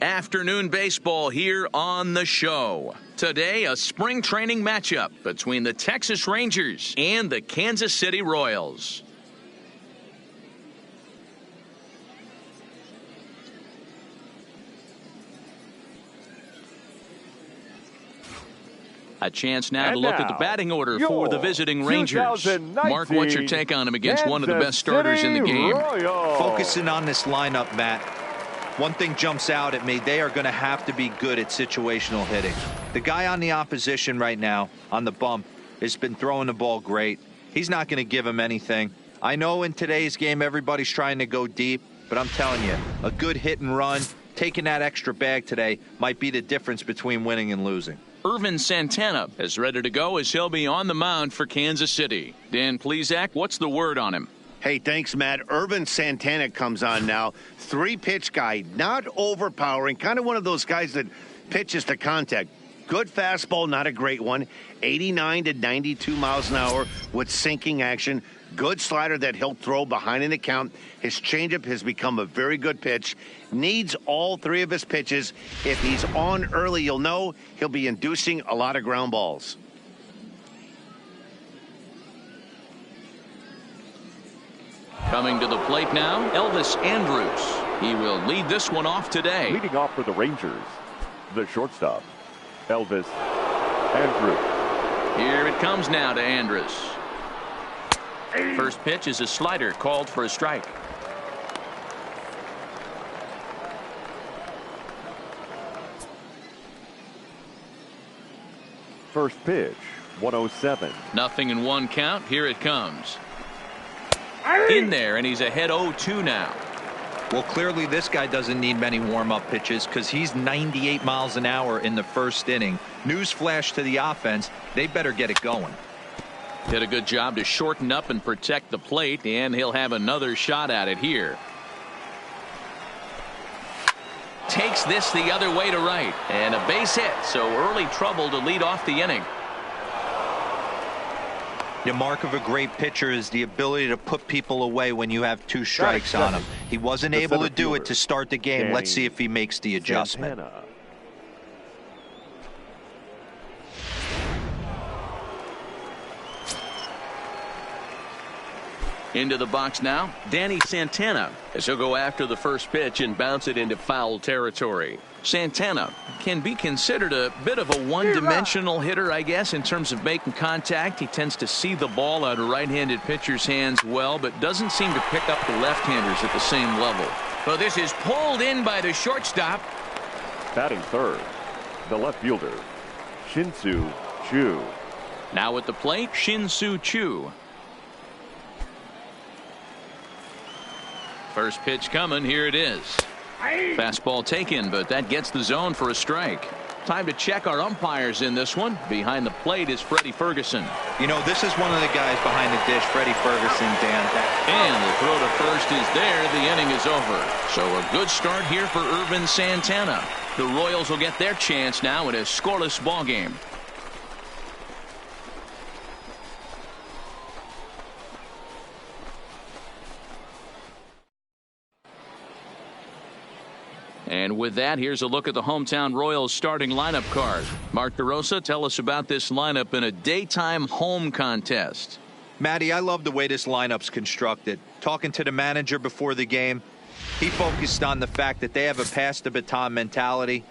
Afternoon baseball here on the show. Today, a spring training matchup between the Texas Rangers and the Kansas City Royals. A chance now to look at the batting order for the visiting Rangers. Mark, what's your take on him against one of the best starters in the game? Focusing on this lineup, Matt. One thing jumps out at me. They are going to have to be good at situational hitting. The guy on the opposition right now on the bump has been throwing the ball great. He's not going to give him anything. I know in today's game everybody's trying to go deep, but I'm telling you, a good hit and run, taking that extra bag today might be the difference between winning and losing. Ervin Santana is ready to go as he'll be on the mound for Kansas City. Dan Plesac, what's the word on him? Hey, thanks, Matt. Ervin Santana comes on now. 3-pitch guy, not overpowering, kind of one of those guys that pitches to contact. Good fastball, not a great one. 89 to 92 miles an hour with sinking action. Good slider that he'll throw behind in the count. His changeup has become a very good pitch. Needs all 3 of his pitches. If he's on early, you'll know he'll be inducing a lot of ground balls. Coming to the plate now, Elvis Andrus. He will lead this one off today. Leading off for the Rangers, the shortstop, Elvis Andrus. Here it comes now to Andrus. First pitch is a slider called for a strike. First pitch, 107. Nothing in 1 count. Here it comes. In there, and he's ahead 0-2 now. Well, clearly this guy doesn't need many warm-up pitches because he's 98 miles an hour in the first inning. Newsflash to the offense, they better get it going. Did a good job to shorten up and protect the plate, and he'll have another shot at it here. Takes this the other way to right, and a base hit, so early trouble to lead off the inning. The mark of a great pitcher is the ability to put people away when you have 2 strikes on him. He wasn't able to do it to start the game. Let's see if he makes the adjustment. Into the box now, Danny Santana, as he'll go after the first pitch and bounce it into foul territory. Santana can be considered a bit of a one-dimensional hitter, I guess, in terms of making contact. He tends to see the ball out of right-handed pitcher's hands well, but doesn't seem to pick up the left-handers at the same level. So this is pulled in by the shortstop. Batting third, the left fielder, Shin-Soo Choo. Now at the plate, Shin-Soo Choo. First pitch coming. Here it is. Fastball taken, but that gets the zone for a strike. Time to check our umpires in this one. Behind the plate is Freddie Ferguson. You know, this is one of the guys behind the dish, Freddie Ferguson, Dan. And the throw to first is there. The inning is over. So a good start here for Ervin Santana. The Royals will get their chance now in a scoreless ball game. And with that, here's a look at the hometown Royals starting lineup card. Mark DeRosa, tell us about this lineup in a daytime home contest. Matty, I love the way this lineup's constructed. Talking to the manager before the game, he focused on the fact that they have a pass the baton mentality.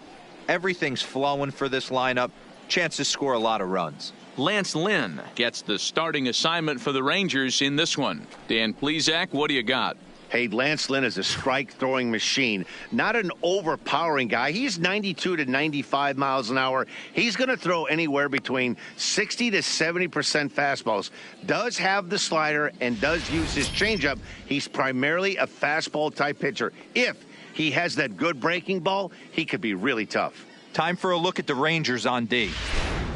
Everything's flowing for this lineup. Chance to score a lot of runs. Lance Lynn gets the starting assignment for the Rangers in this one. Dan Plesac, what do you got? Hey, Lance Lynn is a strike-throwing machine. Not an overpowering guy. He's 92 to 95 miles an hour. He's going to throw anywhere between 60 to 70% fastballs. Does have the slider and does use his changeup. He's primarily a fastball-type pitcher. If he has that good breaking ball, he could be really tough. Time for a look at the Rangers on D.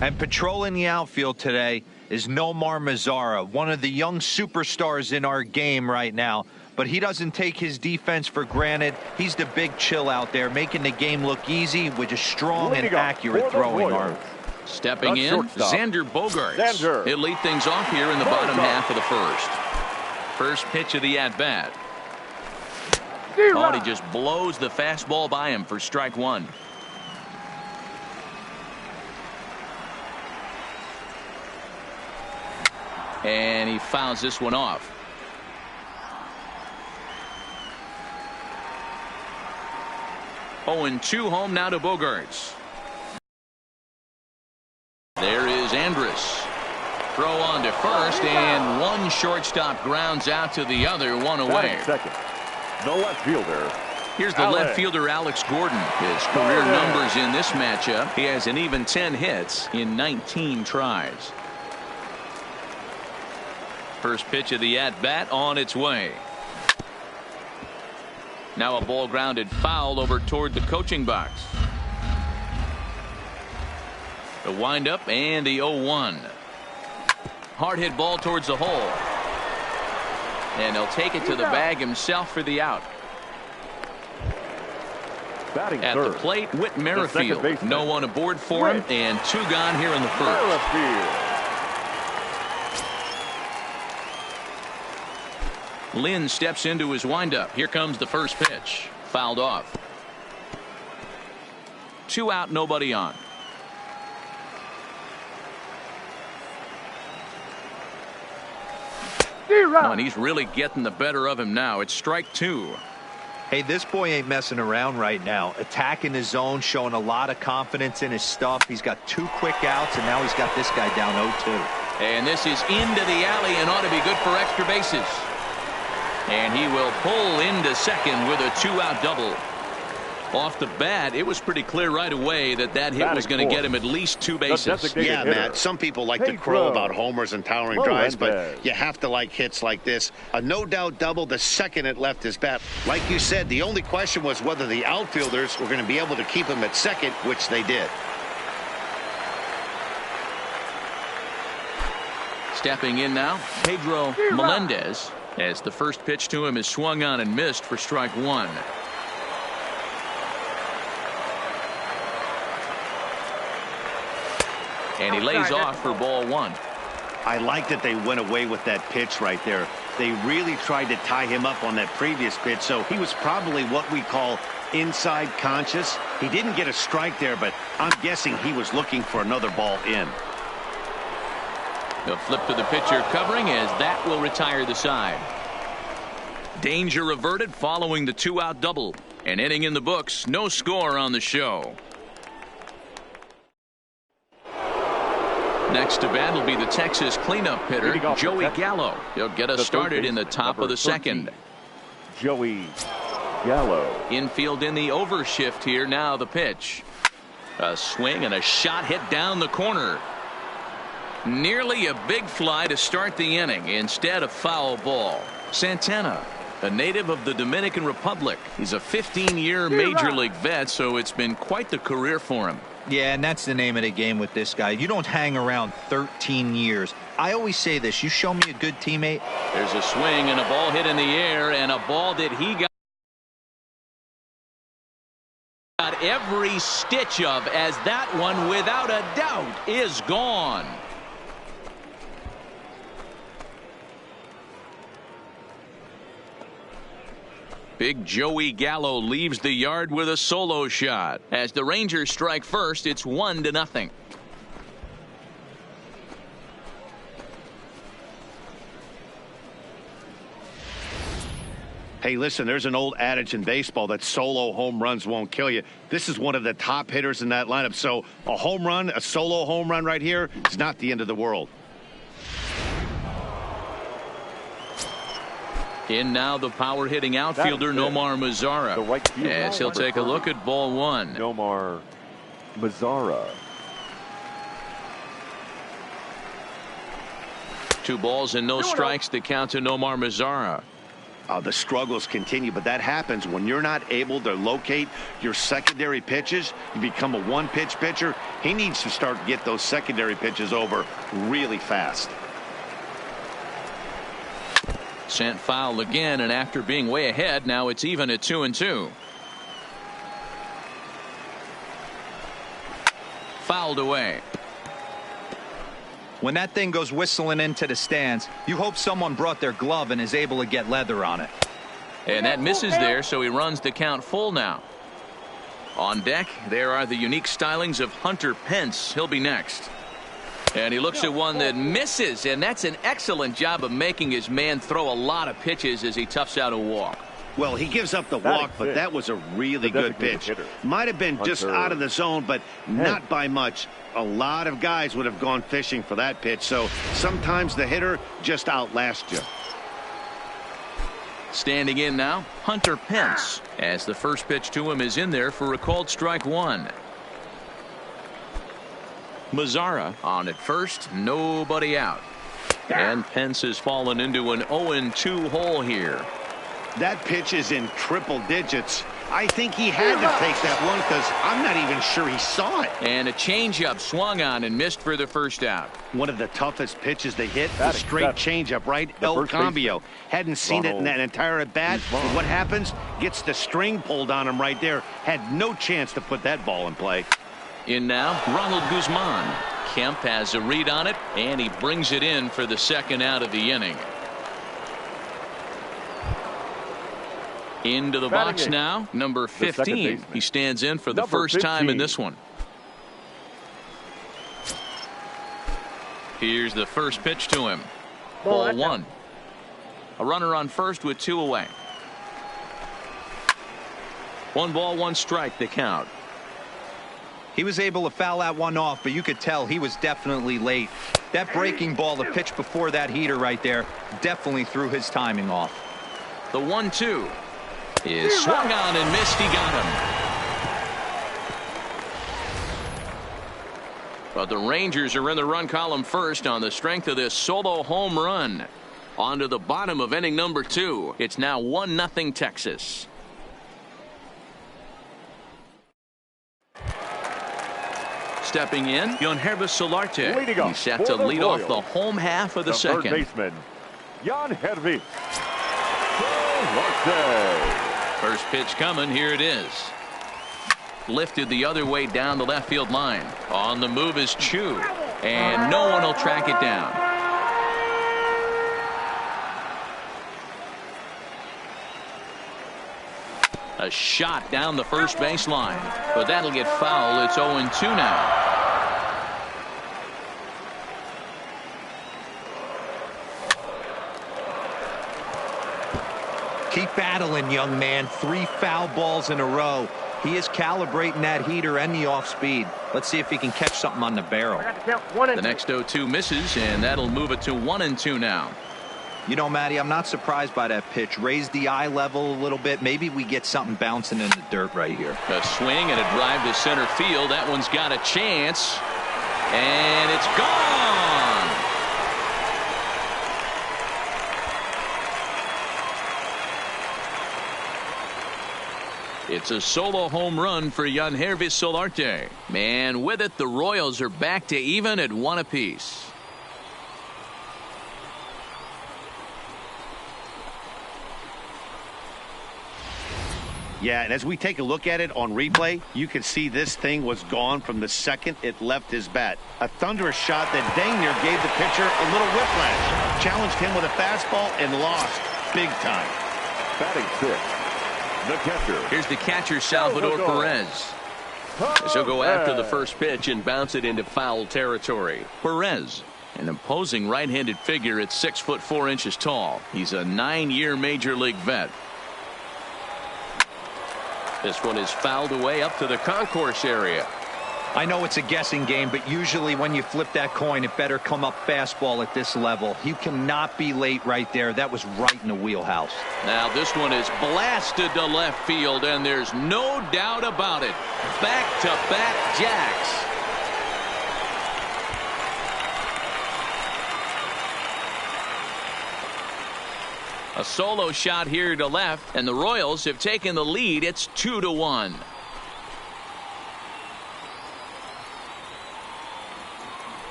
And patrolling the outfield today is Nomar Mazara, one of the young superstars in our game right now. But he doesn't take his defense for granted. He's the big chill out there, making the game look easy with a strong and accurate throwing arm. Stepping in, Xander Bogaerts. He'll lead things off here in the bottom half of the first. First pitch of the at-bat. Oh, he just blows the fastball by him for strike one. And he fouls this one off. Oh, and 2 home now to Bogaerts. There is Andrus. Throw on to first, and one shortstop grounds out to the other, one away. Second, the left fielder. Here's the left fielder, Alex Gordon. His career numbers in this matchup. He has an even 10 hits in 19 tries. First pitch of the at-bat on its way. Now a ball grounded foul over toward the coaching box. The windup and the 0-1. Hard hit ball towards the hole. And he'll take it to the bag himself for the out. Batting At third, the plate, Whit the Merrifield. second No one aboard for him, and 2 gone here in the first. Merrifield. Lynn steps into his windup. Here comes the first pitch. Fouled off. 2 out, nobody on. Oh, and he's really getting the better of him now. It's strike 2. Hey, this boy ain't messing around right now. Attacking his zone, showing a lot of confidence in his stuff. He's got 2 quick outs, and now he's got this guy down 0-2. And this is into the alley and ought to be good for extra bases. And he will pull into second with a 2-out double. Off the bat, it was pretty clear right away that hit was going to get him at least 2 bases. Yeah, Matt, some people like to crow about homers and towering drives, but you have to like hits like this. A no-doubt double the second it left his bat. Like you said, the only question was whether the outfielders were going to be able to keep him at second, which they did. Stepping in now, Pedro Melendez, as the first pitch to him is swung on and missed for strike 1. And he lays off for ball 1. I like that they went away with that pitch right there. They really tried to tie him up on that previous pitch, so he was probably what we call inside conscious. He didn't get a strike there, but I'm guessing he was looking for another ball in. The flip to the pitcher covering as that will retire the side. Danger averted following the 2-out double. An inning in the books, no score on the show. Next to bat will be the Texas cleanup hitter, Joey Gallo. He'll get us started in the top of the second. Joey Gallo. Infield in the overshift here. Now the pitch. A swing and a shot hit down the corner. Nearly a big fly to start the inning. Instead, a foul ball. Santana, a native of the Dominican Republic. He's a 15-year Major League vet, so it's been quite the career for him. Yeah, and that's the name of the game with this guy. You don't hang around 13 years. I always say this. You show me a good teammate. There's a swing and a ball hit in the air, and a ball that he got every stitch of, as that one, without a doubt, is gone. Big Joey Gallo leaves the yard with a solo shot. As the Rangers strike first, it's 1-0. Hey, listen, there's an old adage in baseball that solo home runs won't kill you. This is one of the top hitters in that lineup. So a home run, a solo home run right here is not the end of the world. In now the power hitting outfielder Nomar Mazara, as he'll take a look at ball 1. Nomar Mazara. 2 balls and no strikes to count to Nomar Mazara. The struggles continue, but that happens when you're not able to locate your secondary pitches. You become a one-pitch pitcher. He needs to start to get those secondary pitches over really fast. Sent foul again, and after being way ahead, now it's even at 2-2. Fouled away. When that thing goes whistling into the stands, you hope someone brought their glove and is able to get leather on it. And that misses there, so he runs the count full now. On deck, there are the unique stylings of Hunter Pence. He'll be next. And he looks at one that misses, and that's an excellent job of making his man throw a lot of pitches as he toughs out a walk. Well, he gives up the walk, but that was a really good pitch. Might have been just out of the zone, but not by much. A lot of guys would have gone fishing for that pitch, so sometimes the hitter just outlasts you. Standing in now, Hunter Pence, as the first pitch to him is in there for a called strike one. Mazara on at first, nobody out. And Pence has fallen into an 0-2 hole here. That pitch is in triple digits. I think he had to take that one because I'm not even sure he saw it. And a changeup swung on and missed for the first out. One of the toughest pitches they hit, the straight changeup, right? El Cambio. Hadn't seen it in that entire at-bat. What happens? Gets the string pulled on him right there. Had no chance to put that ball in play. In now, Ronald Guzman. Kemp has a read on it, and he brings it in for the second out of the inning. Into the box now, number 15. He stands in for the first time in this one. Here's the first pitch to him. Ball one. A runner on first with 2 away. 1 ball, 1 strike, the count. He was able to foul that one off, but you could tell he was definitely late. That breaking ball, the pitch before that heater right there, definitely threw his timing off. The 1-2 is swung on and missed. He got him. But the Rangers are in the run column first on the strength of this solo home run. On to the bottom of inning number 2. It's now 1-0 Texas. Stepping in, Yangervis Solarte. He's set to lead off the home half of the second. Third baseman, Yangervis Solarte. First pitch coming. Here it is. Lifted the other way down the left field line. On the move is Chu, and no one will track it down. A shot down the first baseline, but that'll get foul. It's 0-2 now. Keep battling, young man. 3 foul balls in a row. He is calibrating that heater and the off speed. Let's see if he can catch something on the barrel. The next 0-2 misses, and that'll move it to 1-2 now. You know, Matty, I'm not surprised by that pitch. Raise the eye level a little bit. Maybe we get something bouncing in the dirt right here. A swing and a drive to center field. That one's got a chance, and it's gone. It's a solo home run for Yangervis Solarte. Man, with it, the Royals are back to even at 1 apiece. Yeah, and as we take a look at it on replay, you can see this thing was gone from the second it left his bat. A thunderous shot that dang near gave the pitcher a little whiplash. Challenged him with a fastball and lost big time. Batting 6th, the catcher. Here's the catcher, Salvador Perez. He'll go after the first pitch and bounce it into foul territory. Perez, an imposing right-handed figure at 6'4" tall. He's a 9-year major league vet. This one is fouled away up to the concourse area. I know it's a guessing game, but usually when you flip that coin, it better come up fastball at this level. You cannot be late right there. That was right in the wheelhouse. Now this one is blasted to left field, and there's no doubt about it. Back-to-back jacks. A solo shot here to left, and the Royals have taken the lead. It's 2-1.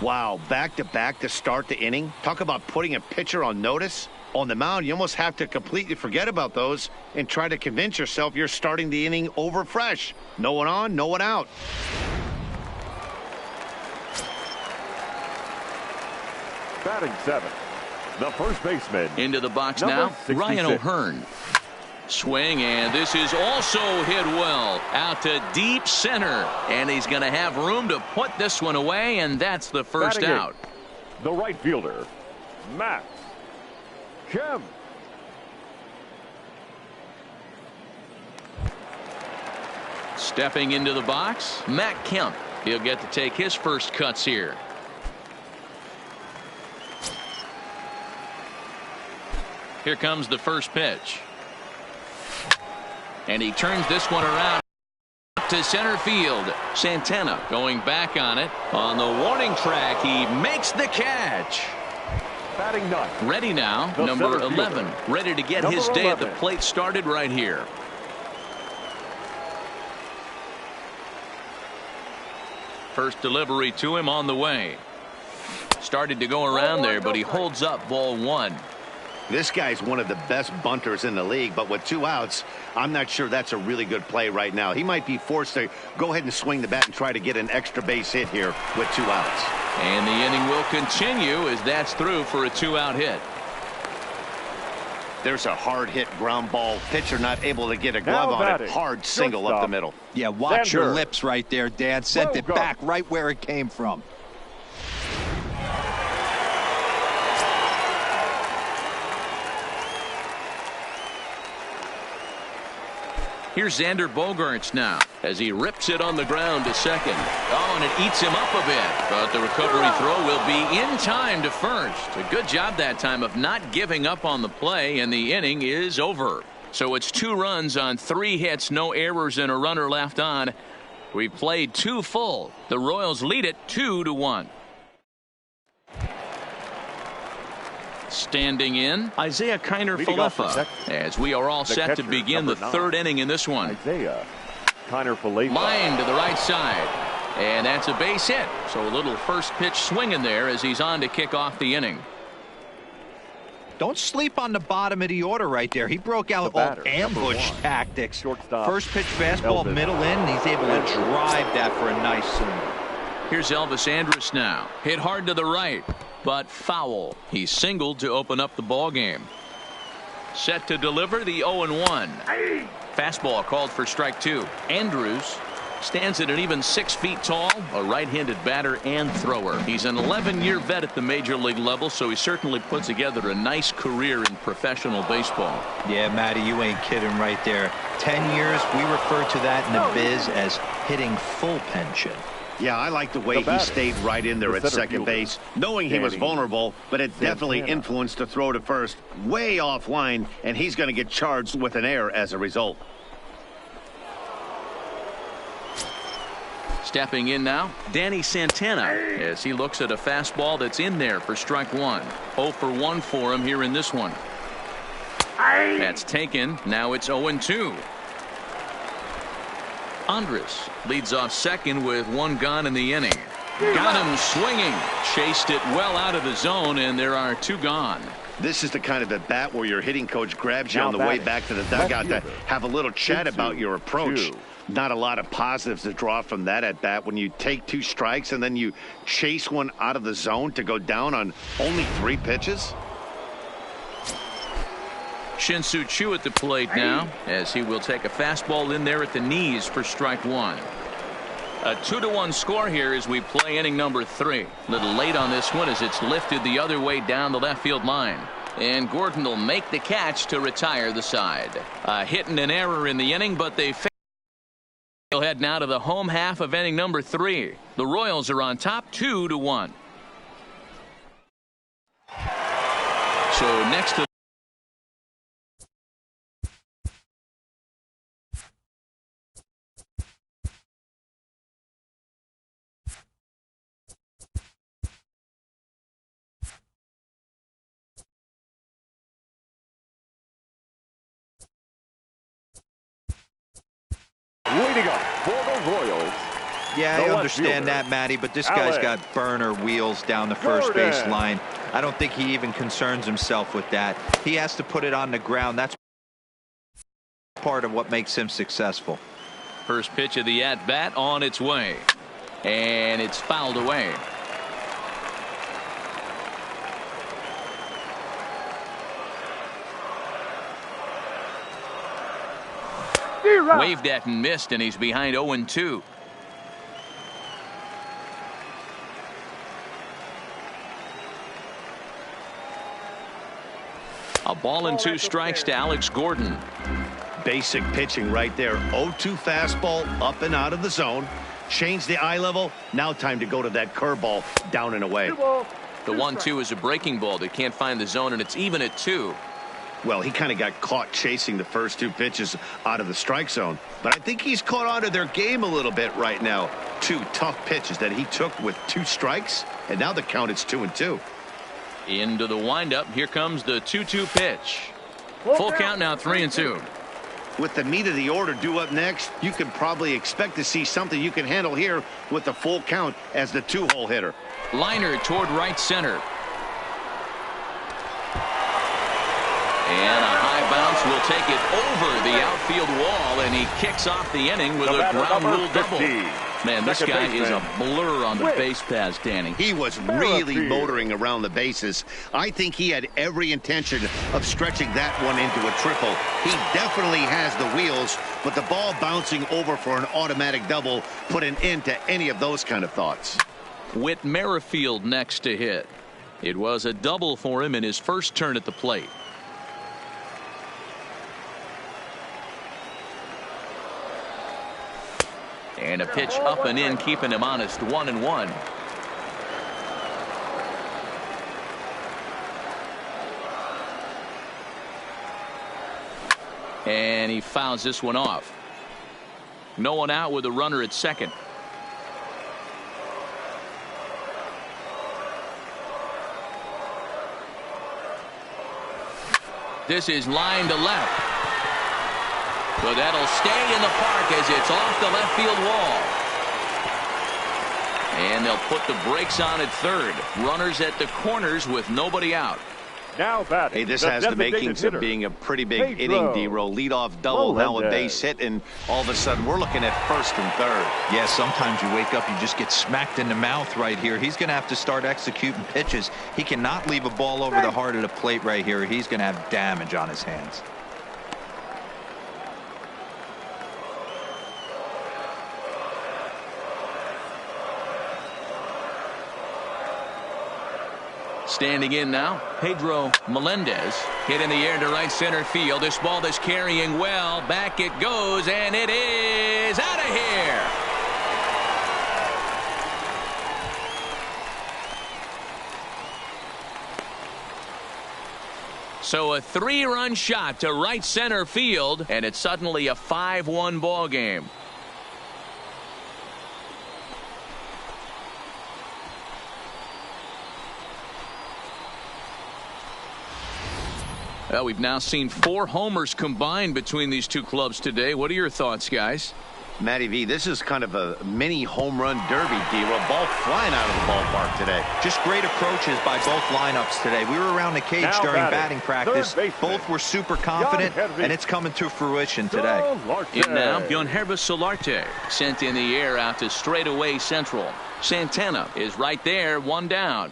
Wow, back-to-back to start the inning. Talk about putting a pitcher on notice. On the mound, you almost have to completely forget about those and try to convince yourself you're starting the inning over fresh. No one on, no one out. Batting 7, the first baseman. Into the box Number now, 66. Ryan O'Hearn. Swing, and this is also hit well out to deep center, and he's going to have room to put this one away, and that's the first Batting out. 8, the right fielder, Max Kemp. Stepping into the box, Matt Kemp. He'll get to take his first cuts here. Here comes the first pitch. And he turns this one around to center field. Santana going back on it. On the warning track, he makes the catch. Batting 9. Ready now, The number center 11. fielder. Ready to get Number his day at the 11. plate started right here. First delivery to him on the way. Started to go around there, but he holds up ball 1. This guy's one of the best bunters in the league, but with 2 outs, I'm not sure that's a really good play right now. He might be forced to go ahead and swing the bat and try to get an extra base hit here with 2 outs. And the inning will continue as that's through for a 2-out hit. There's a hard hit ground ball. Pitcher not able to get a glove Now on it. batting, Hard single up shortstop. the middle. Yeah, watch your Xander. lips right there, Dan. Sent it Bogarts. back right where it came from. Here's Xander Bogaerts now as he rips it on the ground to second. Oh, and it eats him up a bit, but the recovery throw will be in time to first. A good job that time of not giving up on the play, and the inning is over. So it's 2 runs on 3 hits, no errors, and a runner left on. We played 2 full. The Royals lead it 2-1. Standing in, Isaiah Kiner Leading off for Falefa, Texas, as we are all the set to catcher, begin the number 9. 3rd inning in this one. Isaiah Kiner Falefa. Line to the right side, and that's a base hit. So a little first pitch swinging there as he's on to kick off the inning. Don't sleep on the bottom of the order right there. He broke out The batter, all ambush number 1. tactics. Shortstop, First pitch fastball, Elvis middle in, and he's able to Andrus. drive that for a nice single. Here's Elvis Andrus now. Hit hard to the right, but foul. He singled to open up the ball game. Set to deliver the 0-1. Fastball called for strike 2. Andrus stands at an even 6 feet tall, a right-handed batter and thrower. He's an 11-year vet at the major league level, so he certainly puts together a nice career in professional baseball. Yeah, Matty, you ain't kidding right there. 10 years, we refer to that in the biz as hitting full pension. Yeah, I like the way The he batter, stayed right in there the at center second fielder, base, knowing he was Danny vulnerable, but it definitely Santana. influenced the throw to first. Way offline, and he's going to get charged with an error as a result. Stepping in now, Danny Santana, as he looks at a fastball that's in there for strike 1. 0 for 1 for him here in this one. That's taken. Now it's 0-2. Andrus leads off second with 1 gone in the inning. Got him swinging. Chased it well out of the zone, and there are 2 gone. This is the kind of at bat where your hitting coach grabs you Now on the way batting, back to the left dugout to fielder, have a little chat about 2-2. your approach. Not a lot of positives to draw from that at bat when you take 2 strikes and then you chase one out of the zone to go down on only 3 pitches. Shin-Soo Choo at the plate now, as he will take a fastball in there at the knees for strike 1. A 2-1 score here as we play inning number 3. A little late on this one as it's lifted the other way down the left field line. And Gordon will make the catch to retire the side. A hit and an error in the inning, but they fail. He'll head now to the home half of inning number 3. The Royals are on top 2-1. So next to Leading up for the Royals. Yeah, The I left understand fielder, that, Matty, but this guy's Alex got burner wheels down the first base Gordon. line. I don't think he even concerns himself with that. He has to put it on the ground. That's part of what makes him successful. first pitch of the at-bat on its way. And it's fouled away. Waved at and missed, and he's behind 0-2. A ball and 2 strikes to Alex Gordon. Basic pitching right there. 0-2 fastball up and out of the zone. Change the eye level. Now time to go to that curveball down and away. The 1-2 is a breaking ball that can't find the zone, and it's even at 2. Well, he kind of got caught chasing the first 2 pitches out of the strike zone. But I think he's caught on to their game a little bit right now. 2 tough pitches that he took with 2 strikes, and now the count is 2-2. Into the windup. Here comes the 2-2 pitch. Full count now, 3-2. With the meat of the order due up next, you can probably expect to see something you can handle here with the full count as the 2-hole hitter. Liner toward right center. And a high bounce will take it over the outfield wall, and he kicks off the inning with a ground rule double. Man, this guy is a blur on the base paths, Danny. He was really motoring around the bases. I think he had every intention of stretching that one into a triple. He definitely has the wheels, but the ball bouncing over for an automatic double put an end to any of those kind of thoughts. Whit Merrifield next to hit. It was a double for him in his first turn at the plate. And a pitch up and in, keeping him honest, 1-1. And he fouls this one off. No one out with a runner at second. This is line to left. But that'll stay in the park as it's off the left field wall. And they'll put the brakes on at third. Runners at the corners with nobody out. Now batting. Hey, this has the makings of being a pretty big inning, D-Roll. Leadoff double, now a base hit, and all of a sudden we're looking at first and third. Yeah, sometimes you wake up, you just get smacked in the mouth right here. He's going to have to start executing pitches. He cannot leave a ball over the heart of the plate right here. He's going to have damage on his hands. Standing in now, Pedro Melendez. Hit in the air to right center field. This ball is carrying well. Back it goes, and it is out of here. So a 3-run shot to right center field, and it's suddenly a 5-1 ball game. Well, we've now seen 4 homers combined between these two clubs today. What are your thoughts, guys? Matty V, this is kind of a mini home run derby, D-Roll. Ball flying out of the ballpark today. Just great approaches by both lineups today. We were around the cage now during batting practice. Both were super confident, and it's coming to fruition today. In now, Yangervis Solarte sent in the air out to straightaway central. Santana is right there, 1 down.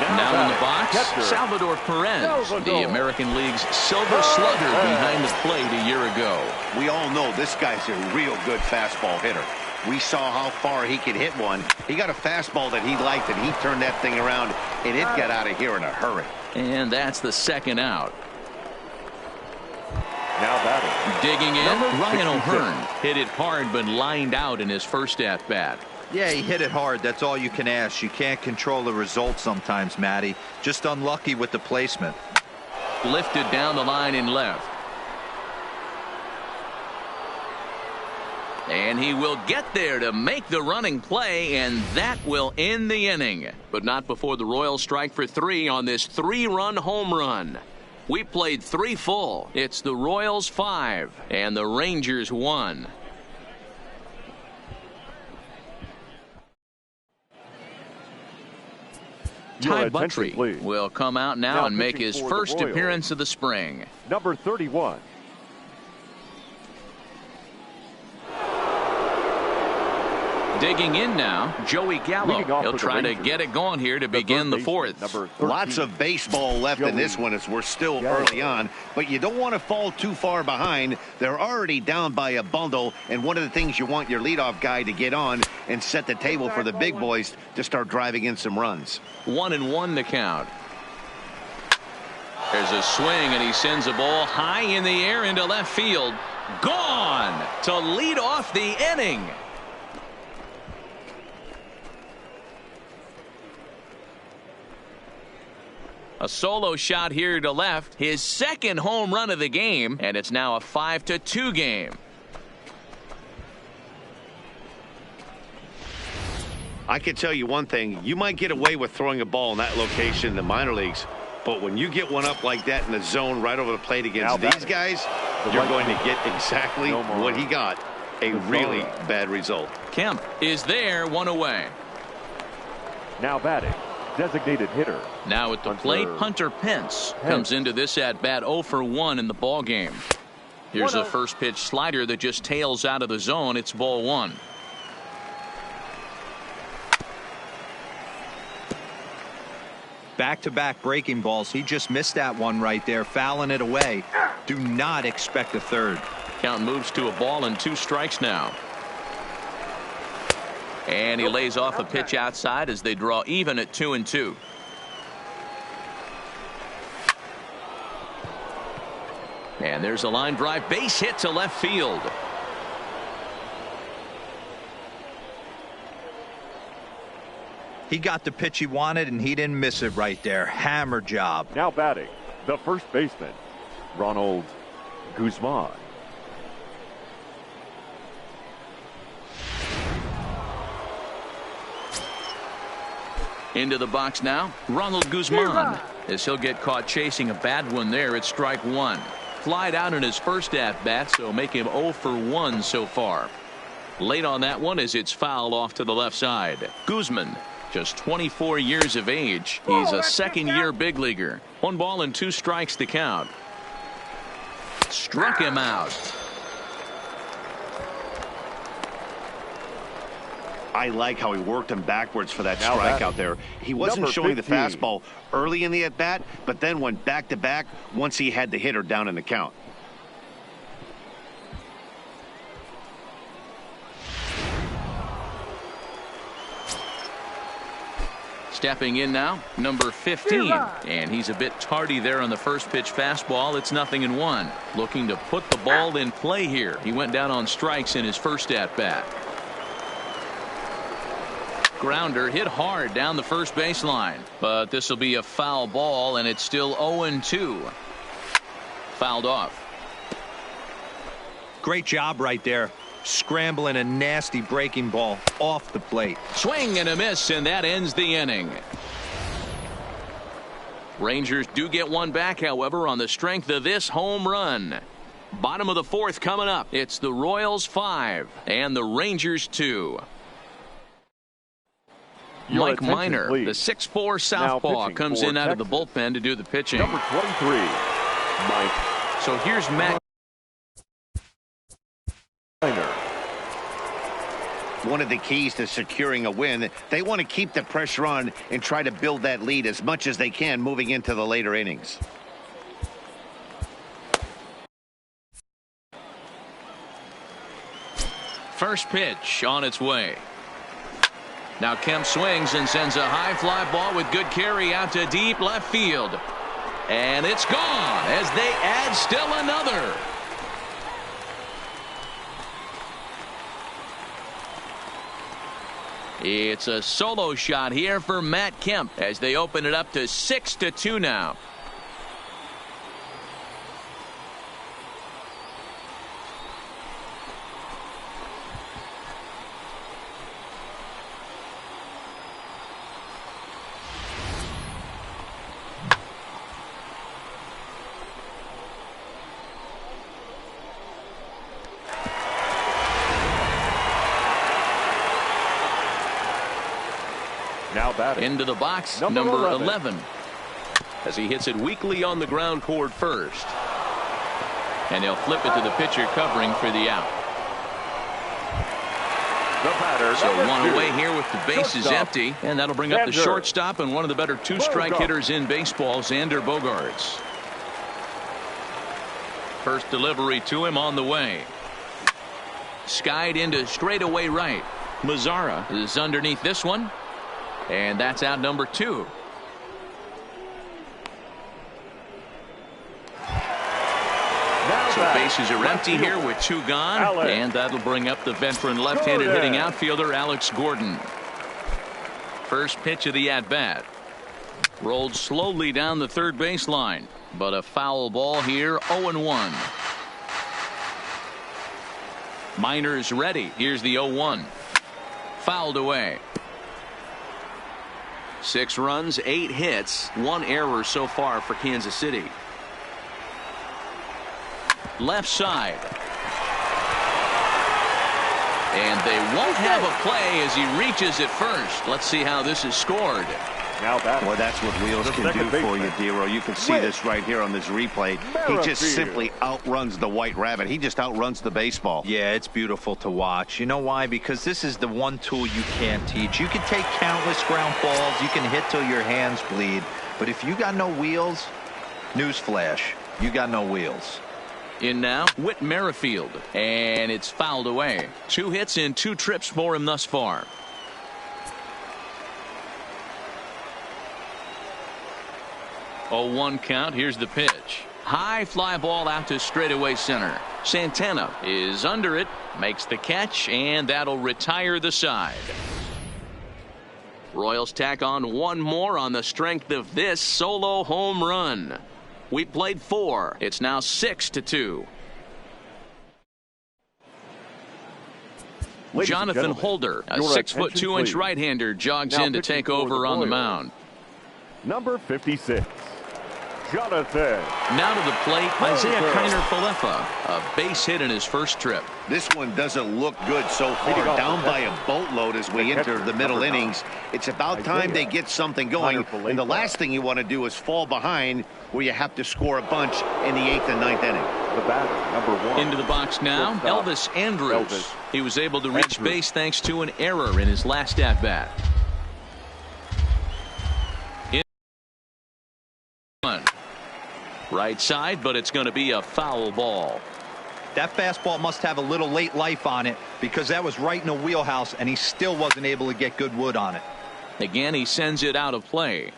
Now in the box, Salvador Perez, the American League's Silver Slugger behind the plate a year ago. We all know this guy's a real good fastball hitter. We saw how far he could hit one. He got a fastball that he liked, and he turned that thing around, and it got out of here in a hurry. And that's the second out. Now batting. Digging in, Ryan O'Hearn hit it hard but lined out in his first at-bat. Yeah, he hit it hard. That's all you can ask. You can't control the result sometimes, Matty. Just unlucky with the placement. Lifted down the line in left. And he will get there to make the running play, and that will end the inning. But not before the Royals strike for 3 on this 3-run home run. We played 3 full. It's the Royals 5 and the Rangers 1. Ty Buttrey will come out now and make his first appearance of the spring. Number 31. Digging in now, Joey Gallo. He'll try to get it going here to begin the fourth. Lots of baseball left in this one as we're still early on, but you don't want to fall too far behind. They're already down by a bundle, and one of the things you want your leadoff guy to get on and set the table for the big boys to start driving in some runs. 1-1 to count. There's a swing, and he sends a ball high in the air into left field. Gone to lead off the inning. A solo shot here to left, his second home run of the game, and it's now a 5-2 game. I can tell you one thing, you might get away with throwing a ball in that location in the minor leagues, but when you get one up like that in the zone right over the plate against these guys, you're going to get exactly what he got, a really bad result. Kemp is there, one away. Now batting, designated hitter. Now at the plate, Hunter Pence comes into this at bat 0 for 1 in the ball game. Here's a first pitch slider that just tails out of the zone. It's ball 1. Back-to-back breaking balls. He just missed that one right there, fouling it away. Do not expect a third. Count moves to a ball and 2 strikes now. And he lays off a pitch outside as they draw even at 2-2. And there's a line drive base hit to left field. He got the pitch he wanted, and he didn't miss it right there. Hammer job. Now batting, the first baseman, Ronald Guzman. Into the box now, Ronald Guzman, as he'll get caught chasing a bad one there at strike 1. Flied out in his first at bat, so make him 0 for 1 so far. Late on that one as it's fouled off to the left side. Guzman, just 24 years of age. He's a second-year big leaguer. 1 ball and 2 strikes to count. Struck him out. I like how he worked him backwards for that strike out there. He wasn't showing the fastball early in the at-bat, but then went back-to-back once he had the hitter down in the count. Stepping in now, number 15, and he's a bit tardy there on the first pitch fastball. It's 0-1. Looking to put the ball in play here. He went down on strikes in his first at bat. Grounder hit hard down the first baseline, but this will be a foul ball, and it's still 0-2. Fouled off. Great job right there. Scrambling a nasty breaking ball off the plate. Swing and a miss, and that ends the inning. Rangers do get one back, however, on the strength of this home run. Bottom of the fourth coming up. It's the Royals 5 and the Rangers 2. Mike Minor, the 6'4" southpaw, comes in out of the bullpen to do the pitching. Number 23, Mike. So here's Matt. One of the keys to securing a win, they want to keep the pressure on and try to build that lead as much as they can moving into the later innings. First pitch on its way. Now Kemp swings and sends a high fly ball with good carry out to deep left field. And it's gone as they add still another. It's a solo shot here for Matt Kemp as they open it up to 6-2 now. Now batting. Into the box, number 11. As he hits it weakly on the ground toward first. And he'll flip it to the pitcher covering for the out. The batter, So number one 2. away here with the bases Shortstop. empty, and that'll bring up the Xander shortstop and one of the better two-strike Bogaerts. hitters in baseball, Xander Bogaerts. First delivery to him on the way. Skied into straightaway right. Mazzara is underneath this one, and that's out number 2. So bases are empty here with 2 gone, Alex and that'll bring up the veteran left-handed Gordon. hitting outfielder Alex Gordon. First pitch of the at-bat. Rolled slowly down the third baseline, but a foul ball here, 0-1. Miners ready. Here's the 0-1. Fouled away. 6 runs, 8 hits, 1 error so far for Kansas City. Left side. And they won't have a play as he reaches it first. Let's see how this is scored. Now that Well, that's what Wheels The can second do for you, baseman. Dero. You can see this right here on this replay. He just Merrifield. simply outruns the White Rabbit. He just outruns the baseball. Yeah, it's beautiful to watch. You know why? Because this is the one tool you can't teach. You can take countless ground balls. You can hit till your hands bleed. But if you got no wheels, newsflash, you got no wheels. In now, Whit Merrifield. And it's fouled away. 2 hits in 2 trips for him thus far. Oh, 1 count. Here's the pitch. High fly ball out to straightaway center. Santana is under it, makes the catch, and that'll retire the side. Royals tack on 1 more on the strength of this solo home run. We played 4. It's now 6-2. Ladies and Jonathan gentlemen, Holder, a your 6'2" attention, please. right-hander, jogs Now in to pitching take for over the on the Royals. mound. number 56, Jonathan. Now to the plate, Isaiah Holder. Kiner Falefa, a base hit in his first trip. This one doesn't look good so far. Leading off Down the by catcher. a boatload as we The enter catcher, the middle number 9. innings. It's about time they Isaiah get something going. Kiner And the Falefa. last thing you want to do is fall behind where you have to score a bunch in the 8th and 9th inning. The batter, number 1. Into the box now, Shortstop, Elvis Andrews. Elvis He was able to reach Andrews. base thanks to an error in his last at-bat. Right side, but it's going to be a foul ball. That fastball must have a little late life on it because that was right in the wheelhouse and he still wasn't able to get good wood on it. Again, he sends it out of play.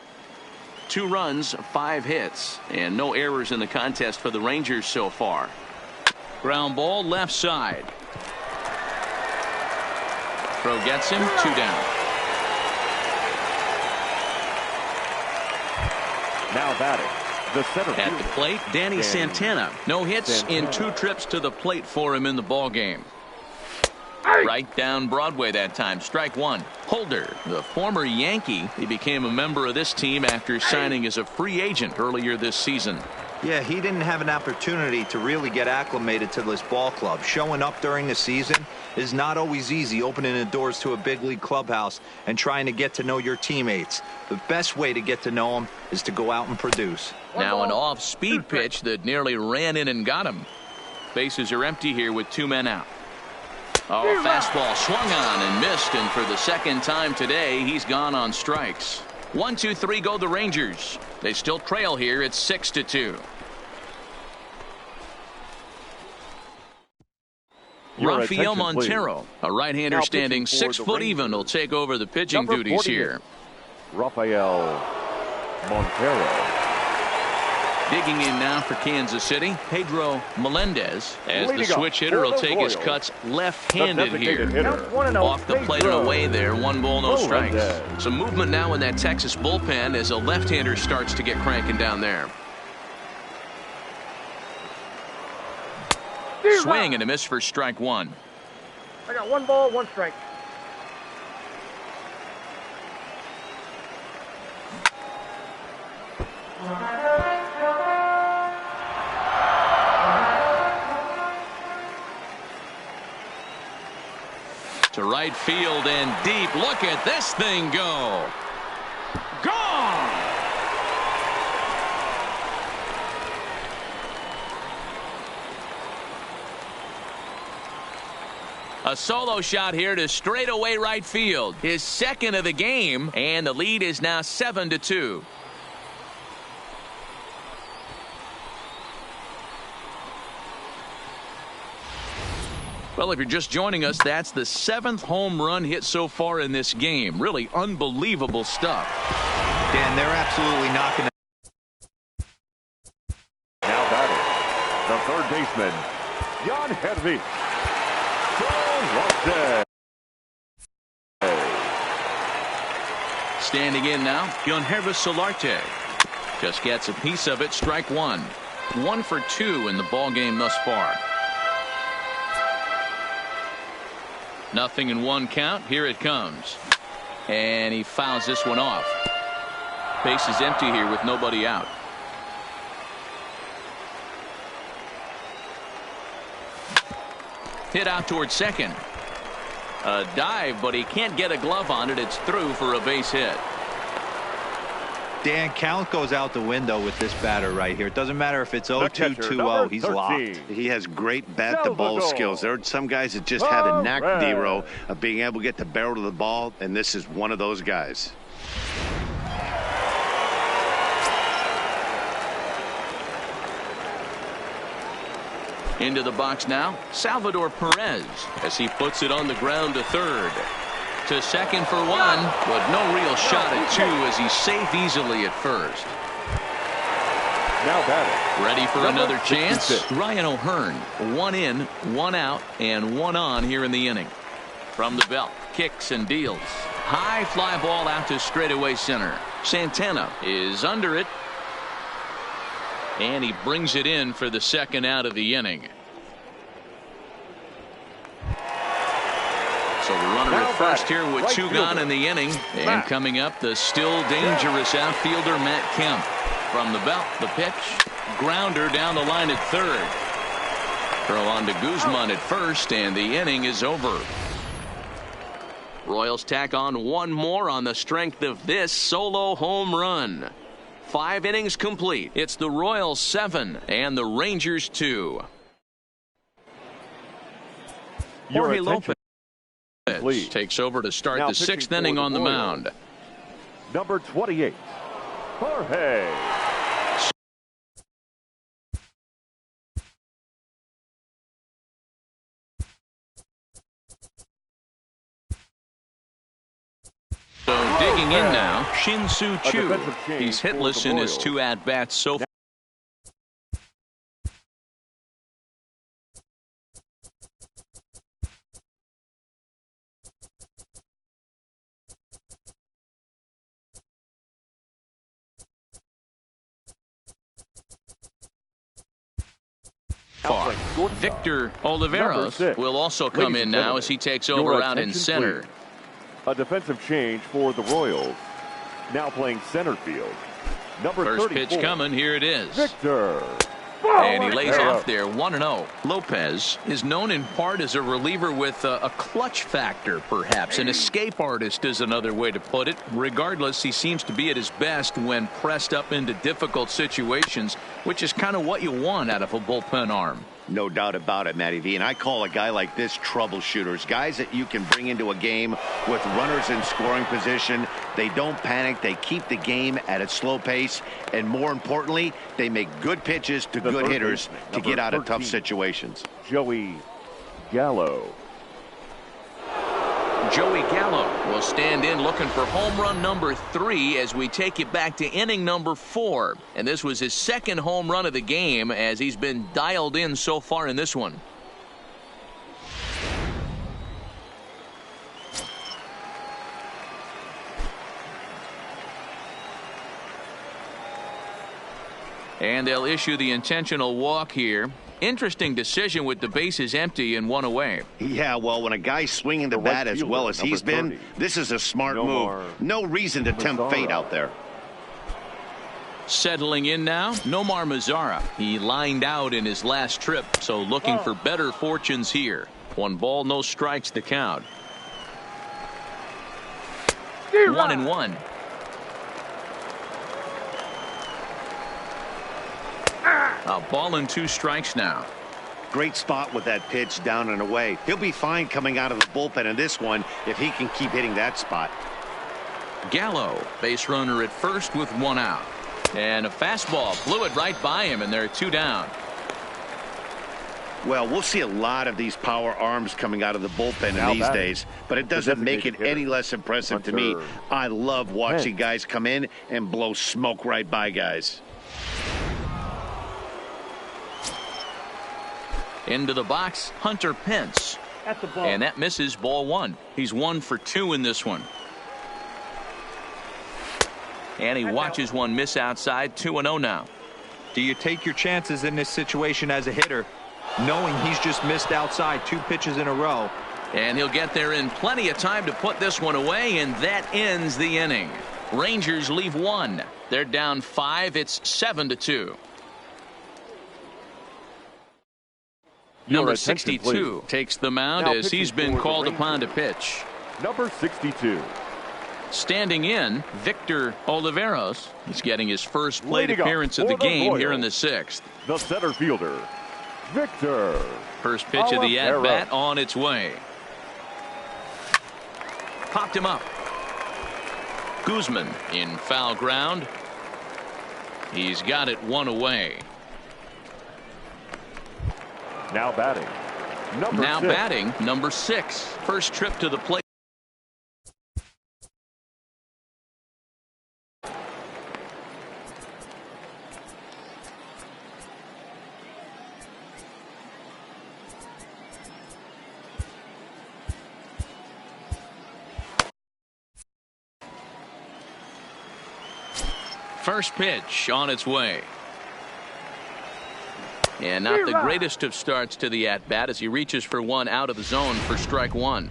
2 runs, 5 hits, and no errors in the contest for the Rangers so far. Ground ball left side. Throw gets him, 2 down. Now batting, the center At the fielder, plate, Danny Danny Santana. No hits in Santana. 2 trips to the plate for him in the ball game. Right down Broadway that time. Strike 1. Holder, the former Yankee, he became a member of this team after signing as a free agent earlier this season. Yeah, he didn't have an opportunity to really get acclimated to this ball club. Showing up during the season is not always easy, opening the doors to a big league clubhouse and trying to get to know your teammates. The best way to get to know them is to go out and produce. Now an off-speed pitch that nearly ran in and got him. Bases are empty here with 2 men out. Oh, fastball swung on and missed, and for the second time today, he's gone on strikes. 1, 2, 3 go the Rangers. They still trail here. It's 6-2. Your Rafael attention, Montero, a right-hander Now standing pitching for 6 the foot even, Rangers. will take over the pitching Number duties 48. here. Rafael Montero. Digging in now for Kansas City, Pedro Melendez, as the Leading off switch hitter for will the take his Royals, cuts The left-handed designated here. hitter, Off the plate and away there, 1 ball, no strikes. Melendez. Some movement now in that Texas bullpen as a left-hander starts to get cranking down there. Swing and a miss for strike 1. I got 1 ball, 1 strike. To right field and deep. Look at this thing go. Gone! A solo shot here to straightaway right field. His second of the game, and the lead is now 7-2. Well, if you're just joining us, that's the 7th home run hit so far in this game. Really unbelievable stuff. Dan, they're absolutely knocking it. Now batting, the third baseman, Jan Hervey. Standing in now, Yangervis Solarte. Just gets a piece of it, strike one. 1 for 2 in the ball game thus far. Nothing in one count. Here it comes. And he fouls this one off. Base is empty here with nobody out. Hit out towards second. A dive, but he can't get a glove on it. It's through for a base hit. Dan, count goes out the window with this batter right here. It doesn't matter if it's 0-2, 2-0. He's locked. He has great bat-to-ball skills. There are some guys that just have a knack, D-Row, of being able to get the barrel of the ball, and this is one of those guys. Into the box now, Salvador Perez, as he puts it on the ground to third. To second for one, but no real shot at two as he's safe easily at first. Now batting. Ready for another chance? 66. Ryan O'Hearn, 1 in, 1 out, and 1 on here in the inning. From the belt, kicks and deals. High fly ball out to straightaway center. Santana is under it. And he brings it in for the second out of the inning. So the runner at first here with 2 gone in the inning. And coming up, the still dangerous outfielder Matt Kemp. From the belt, the pitch. Grounder down the line at third. Throw on to Guzman at first, and the inning is over. Royals tack on one more on the strength of this solo home run. 5 innings complete. It's the Royals 7 and the Rangers 2. Jorge Lopez takes over to start the 6th inning on the mound. Number 28, Jorge. So digging in now, Shin-Soo Choo. He's hitless in his 2 at-bats so far. Victor Oliveros will also come in now as he takes over out in center. A defensive change for the Royals. Now playing center field. Number First 34. pitch coming. Here it is. Victor. And he lays off there 1-0. Lopez is known in part as a reliever with a clutch factor, perhaps. An escape artist is another way to put it. Regardless, he seems to be at his best when pressed up into difficult situations, which is kind of what you want out of a bullpen arm. No doubt about it, Matty V. And I call a guy like this troubleshooters. Guys that you can bring into a game with runners in scoring position. They don't panic. They keep the game at a slow pace. And more importantly, they make good pitches to good hitters to get out of tough situations. Joey Gallo. Joey Gallo will stand in looking for home run number 3 as we take it back to inning number 4. And this was his 2nd home run of the game as he's been dialed in so far in this one. And they'll issue the intentional walk here. Interesting decision with the bases empty and 1 away. Yeah, well, when a guy's swinging the bat as well as he's been, this is a smart move. No reason to tempt fate out there. Settling in now, Nomar Mazara. He lined out in his last trip, so looking for better fortunes here. 1 ball, no strikes to count. 1-1. A ball and 2 strikes now. Great spot with that pitch down and away. He'll be fine coming out of the bullpen in this one if he can keep hitting that spot. Gallo, base runner at first with 1 out. And a fastball blew it right by him, and they're 2 down. Well, we'll see a lot of these power arms coming out of the bullpen in these days, but it doesn't make it any less impressive to me. I love watching guys come in and blow smoke right by guys. Into the box, Hunter Pence. That's the ball. And that misses, ball 1. He's 1 for 2 in this one. And he watches one miss outside, 2-0 now. Do you take your chances in this situation as a hitter, knowing he's just missed outside 2 pitches in a row? And he'll get there in plenty of time to put this one away, and that ends the inning. Rangers leave 1. They're down 5. It's 7-2. Number 62 takes the mound as he's been called upon to pitch. Number 62. Standing in, Victor Oliveros. He's getting his first plate appearance of the game here in the 6th. The center fielder, Victor. First pitch of the at-bat on its way. Popped him up. Guzman in foul ground. He's got it 1 away. Now batting. Number 6. First trip to the plate. First pitch on its way. And not the greatest of starts to the at-bat as he reaches for 1 out of the zone for strike 1.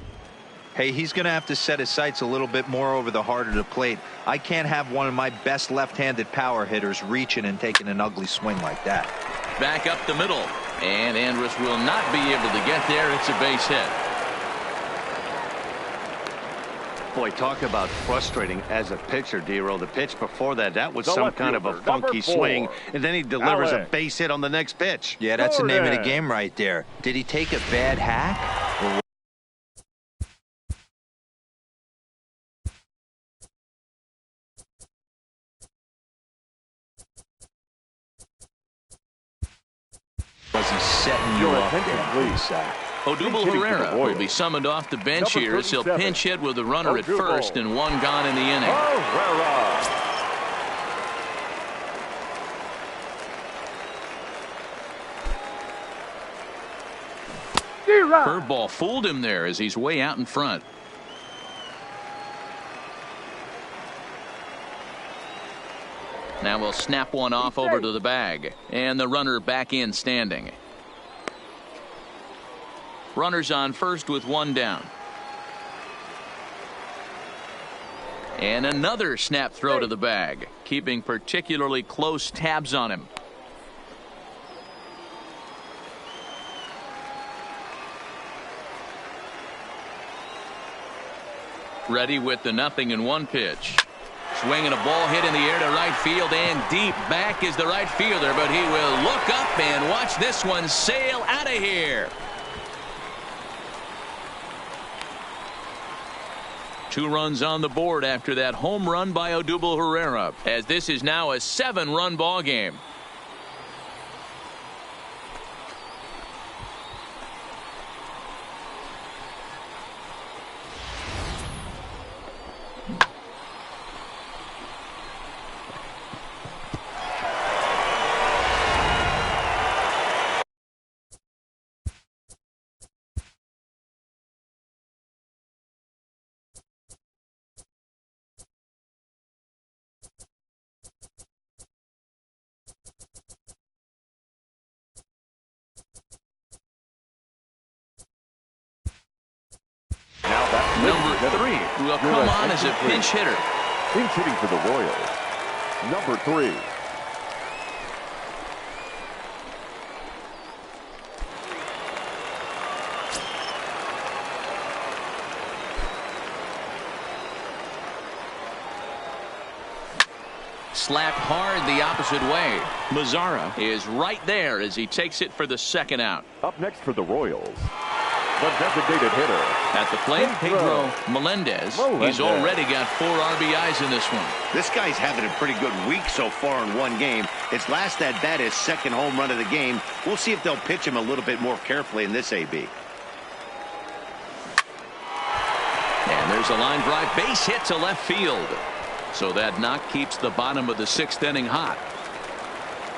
Hey, he's going to have to set his sights a little bit more over the heart of the plate. I can't have one of my best left-handed power hitters reaching and taking an ugly swing like that. Back up the middle. And Andrus will not be able to get there. It's a base hit. Boy, talk about frustrating as a pitcher, D-Roll. The pitch before that was some kind of a funky swing, and then he delivers a base hit on the next pitch. Yeah, that's the name of the game right there. Did he take a bad hack? Was he setting you up? Please. Odubel Herrera will be summoned off the bench here as he'll pinch hit with a runner at first and 1 gone in the inning. Curveball fooled him there as he's way out in front. Now we'll snap one off over to the bag, and the runner back in standing. Runners on first with 1 down. And another snap throw to the bag, keeping particularly close tabs on him. Ready with the 0-1 pitch. Swinging a ball hit in the air to right field, and deep back is the right fielder, but he will look up and watch this one sail out of here. 2 runs on the board after that home run by Odubel Herrera, as this is now a 7-run ball game. Number 3 will come on as a pinch hitter. Pinch hitting for the Royals. Number 3. slapped hard the opposite way. Mazara is right there as he takes it for the second out. Up next for the Royals, the designated hitter. At the plate, Pedro Melendez. He's already got 4 RBIs in this one. This guy's having a pretty good week so far in one game. His last at bat, his second home run of the game. We'll see if they'll pitch him a little bit more carefully in this AB. And there's a line drive base hit to left field. So that knock keeps the bottom of the 6th inning hot.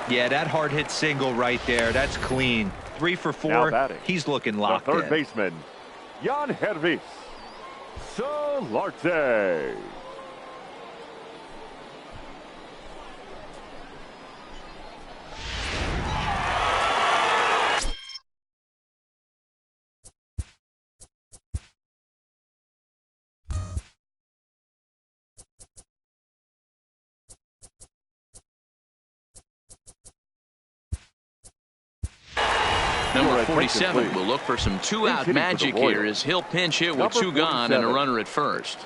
Yeah, that hard hit single right there. That's clean. 3 for 4. He's looking locked in. The third baseman, Yangervis Solarte. Number 47 will look for some 2-out magic here as he'll pinch hit with 2 gone and a runner at first.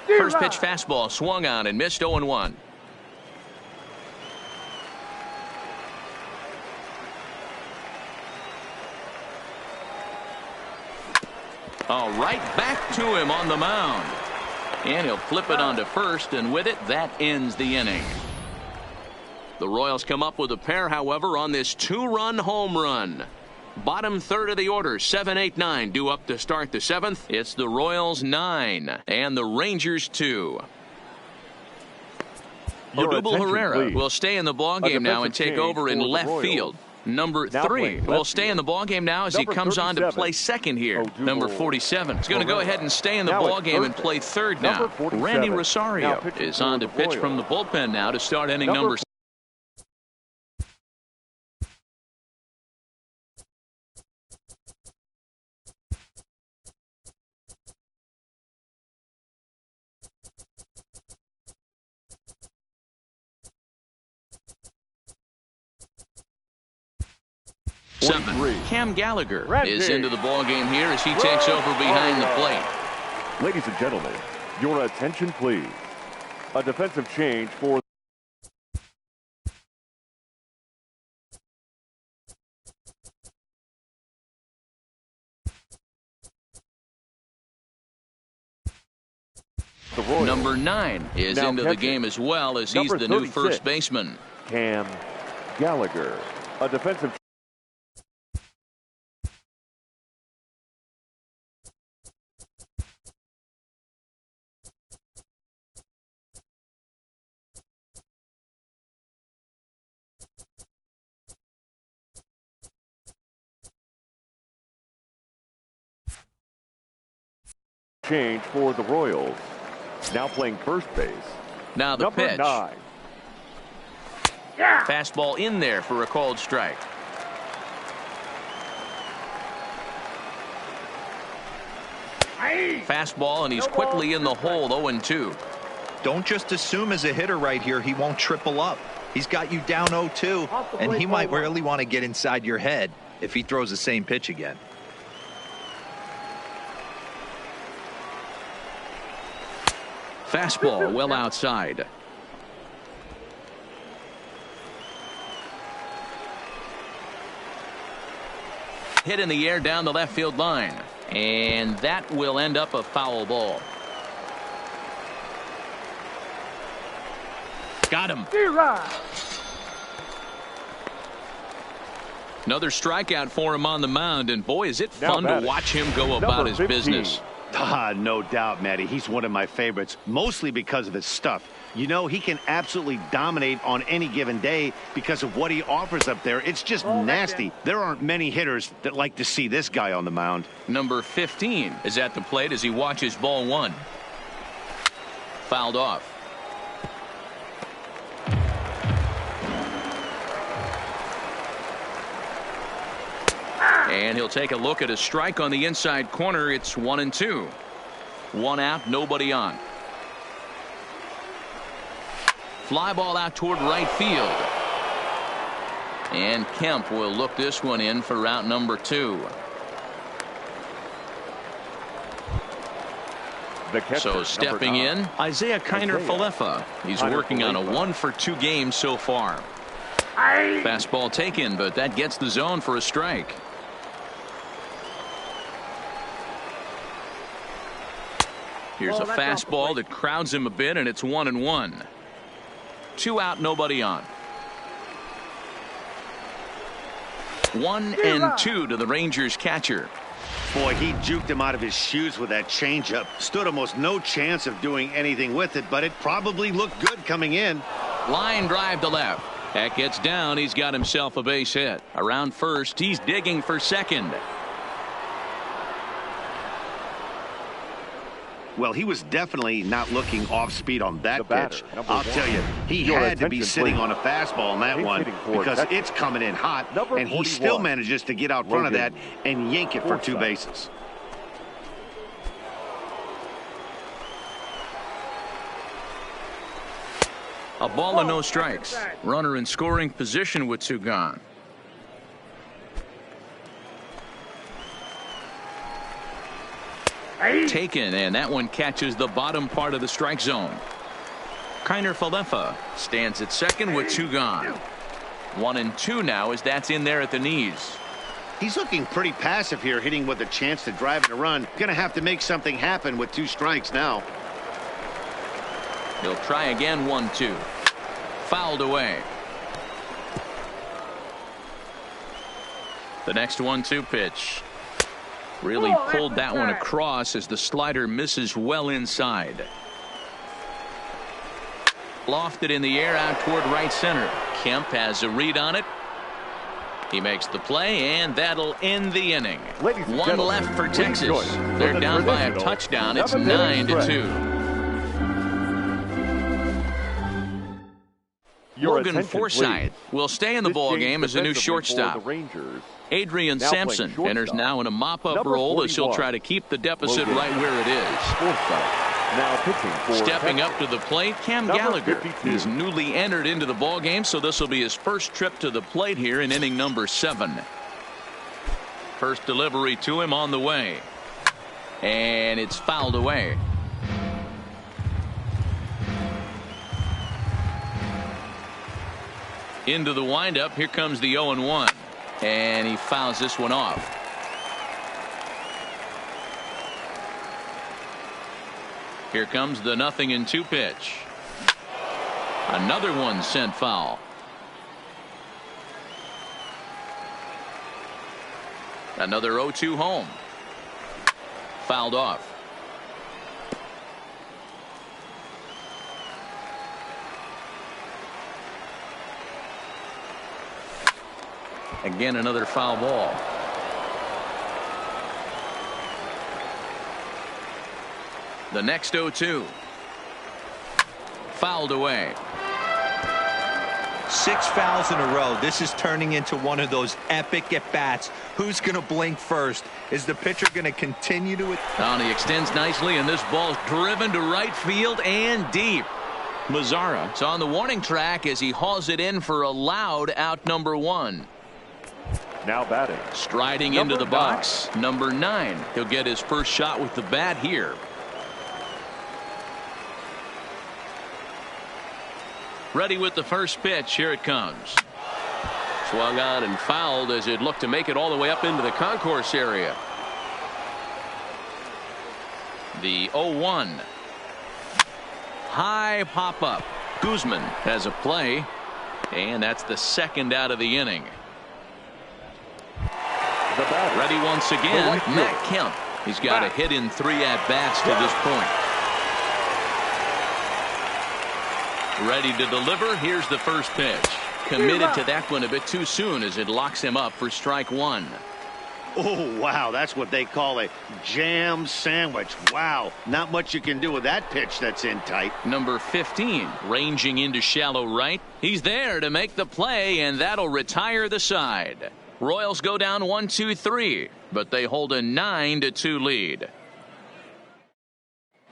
First pitch fastball swung on and missed 0-1. Oh, right back to him on the mound. And he'll flip it onto first, and with it, that ends the inning. The Royals come up with a pair, however, on this 2-run home run. Bottom third of the order, 7, 8, 9, due up to start the 7th. It's the Royals 9 and the Rangers 2. Odubel Herrera will stay in the ballgame now and take over in left field. Number 3 will stay in the ballgame now as he comes on to play second here. Number 47 is going to go ahead and stay in the ballgame and play third now. Randy Rosario is on to pitch from the bullpen now to start inning number 6. Cam Gallagher is into the ballgame here as he takes over behind the plate. Ladies and gentlemen, your attention please. A defensive change for the Royals. Number 9 is into the game as well as he's the new first baseman. Cam Gallagher. A defensive change for the Royals. Now playing first base. Now the Number pitch. 9. Fastball in there for a called strike. Fastball, and he's quickly in the hole. 0-2. Don't just assume as a hitter right here he won't triple up. He's got you down 0-2, and he might really want to get inside your head if he throws the same pitch again. Fastball well outside. Hit in the air down the left field line. And that will end up a foul ball. Got him. Another strikeout for him on the mound, and boy, is it fun to watch him go about his business. No doubt, Matty. He's one of my favorites, mostly because of his stuff. You know, he can absolutely dominate on any given day because of what he offers up there. It's just nasty. There aren't many hitters that like to see this guy on the mound. Number 15 is at the plate as he watches ball 1. Fouled off. And he'll take a look at a strike on the inside corner. It's 1-2. 1 out, nobody on. Fly ball out toward right field. And Kemp will look this one in for route number 2. So stepping in, Isaiah Kiner-Falefa. He's working on a 1-for-2 game so far. Fastball taken, but that gets the zone for a strike. Here's a fastball that crowds him a bit, and it's 1-1. 2 out, nobody on. 1-2 to the Rangers catcher. Boy, he juked him out of his shoes with that changeup. Stood almost no chance of doing anything with it, but it probably looked good coming in. Line drive to left. That gets down. He's got himself a base hit. Around first, he's digging for second. Well, he was definitely not looking off speed on that pitch. I'll tell you, he had to be sitting on a fastball on that one because it's coming in hot, and he still manages to get out front of that and yank it for 2 bases. A ball and no strikes. Runner in scoring position with 2 gone. Taken, and that one catches the bottom part of the strike zone. Kiner-Falefa stands at second with 2 gone. 1-2 now as that's in there at the knees. He's looking pretty passive here, hitting with a chance to drive and a run. Gonna have to make something happen with 2 strikes now. He'll try again. 1-2. Fouled away. The next 1-2 pitch. Really pulled that one across as the slider misses well inside. Lofted in the air out toward right center. Kemp has a read on it. He makes the play, and that'll end the inning. 1 left for Texas. They're down by a touchdown. It's 9-2. Logan Forsythe will stay in the ball game as a new shortstop. Adrian Sampson enters now in a mop-up role as he'll try to keep the deficit right where it is. Stepping up to the plate, Cam Gallagher. He's newly entered into the ball game, so this will be his first trip to the plate here in inning number 7. First delivery to him on the way, and it's fouled away. Into the windup. Here comes the 0-1. And he fouls this one off. Here comes the 0-2 pitch. Another one sent foul. Another 0-2 home. Fouled off. Again, another foul ball. The next 0-2. Fouled away. 6 fouls in a row. This is turning into one of those epic at-bats. Who's going to blink first? Is the pitcher going to continue to... He extends nicely, and this ball's driven to right field and deep. Mazara is on the warning track as he hauls it in for a loud out number 1. Now batting. Striding into the box, number 9. He'll get his first shot with the bat here. Ready with the first pitch. Here it comes. Swung on and fouled as it looked to make it all the way up into the concourse area. The 0-1. High pop up. Guzman has a play, and that's the second out of the inning. Ready once again, Matt Kemp. He's got a hit in 3 at-bats to this point. Ready to deliver. Here's the first pitch. Committed to that one a bit too soon as it locks him up for strike 1. Oh, wow. That's what they call a jam sandwich. Wow. Not much you can do with that pitch that's in tight. Number 15 ranging into shallow right. He's there to make the play, and that'll retire the side. Royals go down 1-2-3, but they hold a 9-2 lead.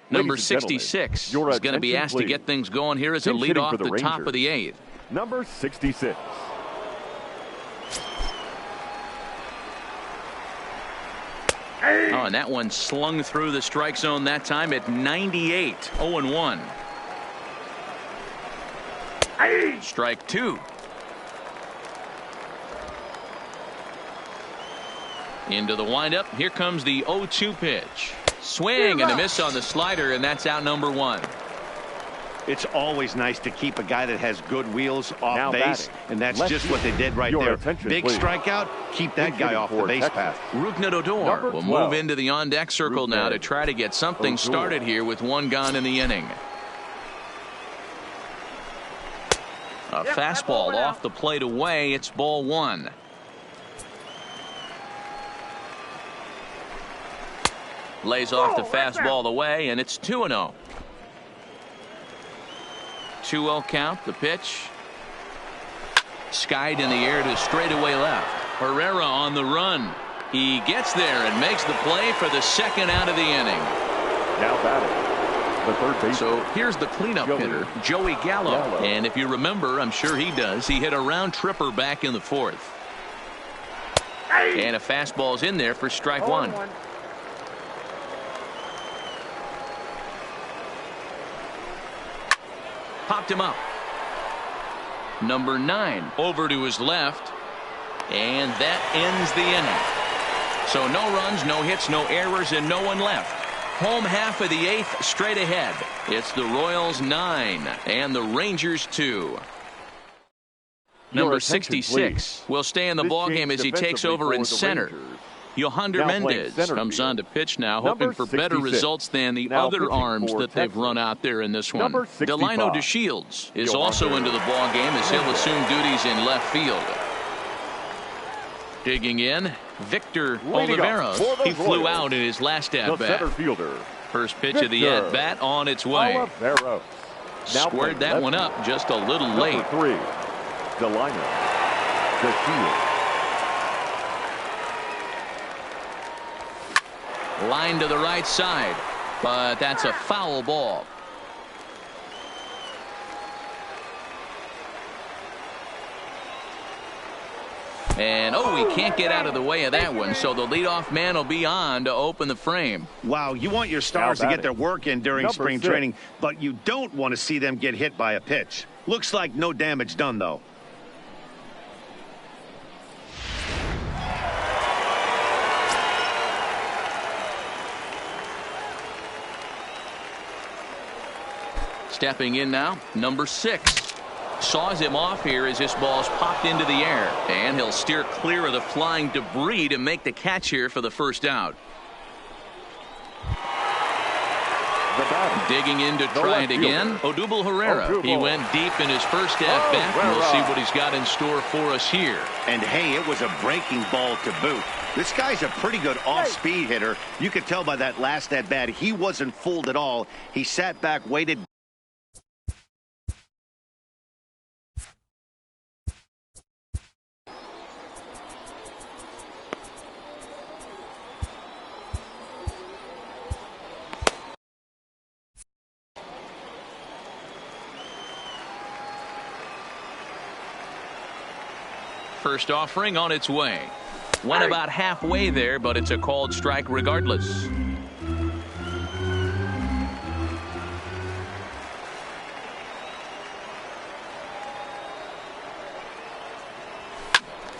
Number 66 is going to be asked to get things going here as a leadoff the top of the 8th. Number 66. Oh, and that one slung through the strike zone that time at 98. 0-1. Strike two. Into the windup. Here comes the 0-2 pitch. Swing and a miss on the slider, and that's out number one. It's always nice to keep a guy that has good wheels off Now base, batting. and that's Left just field. what they did right Your there. attention, Big please. strikeout, keep that guy off the base path. Rougned Odor Number will 12. move into the on-deck circle now to try to get something Odor. started here with one gone in the inning. A fastball off the plate away. It's ball one. Lays off the fastball away, and it's 2-0. 2-0 count. The pitch. Skied in the air to straightaway left. Herrera on the run. He gets there and makes the play for the second out of the inning. Now batting, the third baseman. So here's the cleanup hitter, Joey Gallo. And if you remember, I'm sure he does, he hit a round tripper back in the fourth. And a fastball's in there for strike one. Popped him up. Number 9 over to his left. And that ends the inning. So no runs, no hits, no errors, and no one left. Home half of the 8th straight ahead. It's the Royals 9 and the Rangers 2. Number attention, 66 will stay in the This ballgame change as he takes defensively over in for the center. Rangers. Yohander Now playing Mendez center comes field. on to pitch now, Number hoping for better 66. results than the Now other pitching arms for that they've Texas. run out there in this one. Number 65. Delino DeShields is Yohander also into the ballgame as he'll assume duties in left field. Digging in, Victor Leading up Oliveros. for the He flew Royals, out in his last the at-bat. center fielder, First pitch of the Victor at-bat on its way. Oliveros. Now Squared playing that left one up just a little Number late. 3, Delino DeShields. Line to the right side, but that's a foul ball. And he can't get out of the way of that one, so the leadoff man will be on to open the frame. Wow, you want your stars to Now get their work in during Number spring 6. training, but you don't want to see them get hit by a pitch. Looks like no damage done, though. Stepping in now, number 6. Saws him off here as this ball's popped into the air. And he'll steer clear of the flying debris to make the catch here for the first out. The batter, Digging in to The try left it again. Odubel Herrera. Odubel. He went deep in his first at-bat. We'll Herrera. see what he's got in store for us here. And hey, it was a breaking ball to boot. This guy's a pretty good off-speed hitter. You could tell by that last at-bat he wasn't fooled at all. He sat back, waited. First offering on its way. Went about halfway there, but it's a called strike regardless.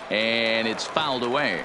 And it's fouled away.